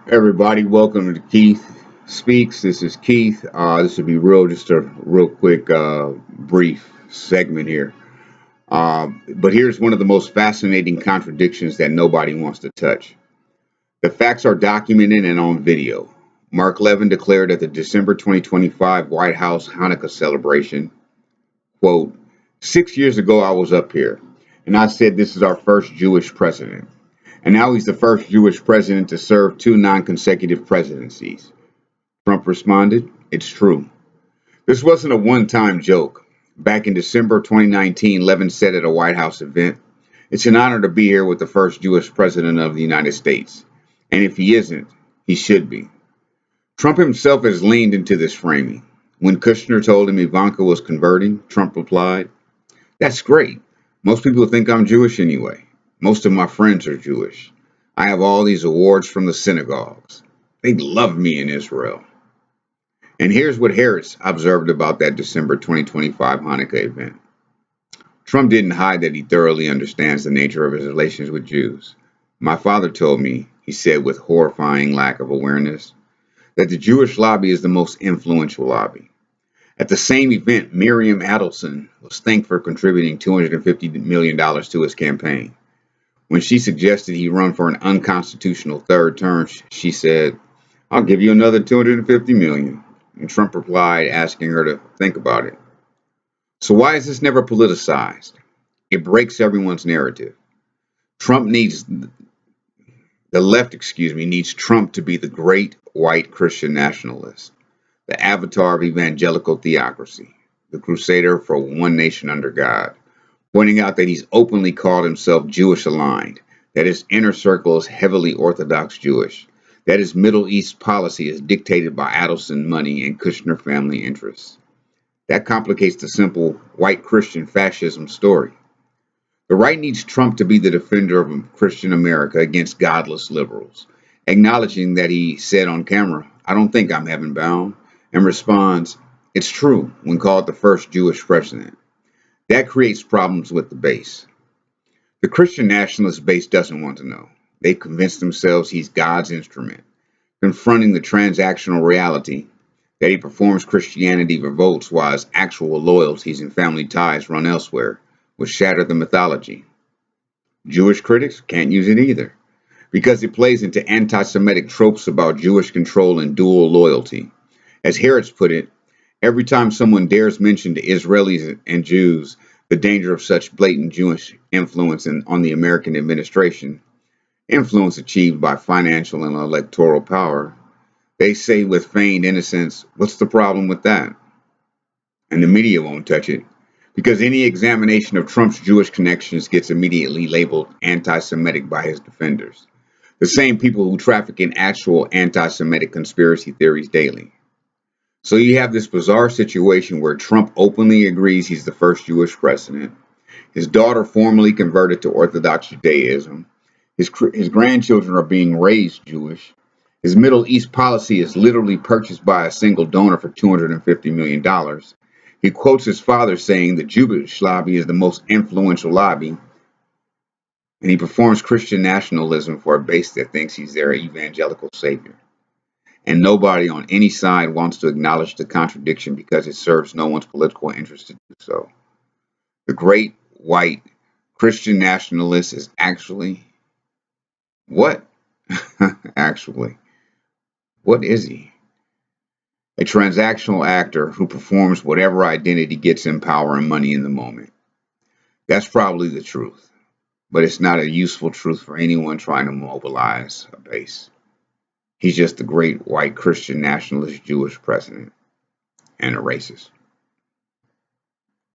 Everybody, welcome to Keith Speaks. This is Keith. This will be just a real quick, brief segment here. But here's one of the most fascinating contradictions that nobody wants to touch. The facts are documented and on video. Mark Levin declared at the December 2025 White House Hanukkah celebration, quote, 6 years ago I was up here, and I said this is our first Jewish president. And now he's the first Jewish president to serve two non-consecutive presidencies. Trump responded, it's true. This wasn't a one-time joke. Back in December 2019, Levin said at a White House event, it's an honor to be here with the first Jewish president of the United States. And if he isn't, he should be. Trump himself has leaned into this framing. When Kushner told him Ivanka was converting, Trump replied, that's great. Most people think I'm Jewish anyway. Most of my friends are Jewish. I have all these awards from the synagogues. They love me in Israel. And here's what Harris observed about that December 2025 Hanukkah event. Trump didn't hide that he thoroughly understands the nature of his relations with Jews. My father told me, he said with horrifying lack of awareness, that the Jewish lobby is the most influential lobby. At the same event, Miriam Adelson was thanked for contributing $250 million to his campaign. When she suggested he run for an unconstitutional third term, she said, I'll give you another $250 million. And Trump replied, asking her to think about it. So why is this never politicized? It breaks everyone's narrative. The left, needs Trump to be the great white Christian nationalist, the avatar of evangelical theocracy, the crusader for one nation under God, pointing out that he's openly called himself Jewish aligned, that his inner circle is heavily Orthodox Jewish, that his Middle East policy is dictated by Adelson money and Kushner family interests. That complicates the simple white Christian fascism story. The right needs Trump to be the defender of Christian America against godless liberals, acknowledging that he said on camera, I don't think I'm heaven bound, and responds, it's true, when called the first Jewish president. That creates problems with the base. The Christian nationalist base doesn't want to know. They've convinced themselves he's God's instrument. Confronting the transactional reality that he performs Christianity revolts while his actual loyalties and family ties run elsewhere would shatter the mythology. Jewish critics can't use it either, because it plays into anti-Semitic tropes about Jewish control and dual loyalty. As Harris put it, every time someone dares mention to Israelis and Jews the danger of such blatant Jewish influence on the American administration, influence achieved by financial and electoral power, they say with feigned innocence, what's the problem with that? And the media won't touch it, because any examination of Trump's Jewish connections gets immediately labeled anti-Semitic by his defenders, the same people who traffic in actual anti-Semitic conspiracy theories daily. So you have this bizarre situation where Trump openly agrees he's the first Jewish president. His daughter formally converted to Orthodox Judaism. His grandchildren are being raised Jewish. His Middle East policy is literally purchased by a single donor for $250 million. He quotes his father saying the Jewish lobby is the most influential lobby. And he performs Christian nationalism for a base that thinks he's their evangelical savior. And nobody on any side wants to acknowledge the contradiction because it serves no one's political interest to do so. The great white Christian nationalist is actually what? Actually, what is he? A transactional actor who performs whatever identity gets him power and money in the moment. That's probably the truth, but it's not a useful truth for anyone trying to mobilize a base. He's just the great white Christian nationalist Jewish president and a racist.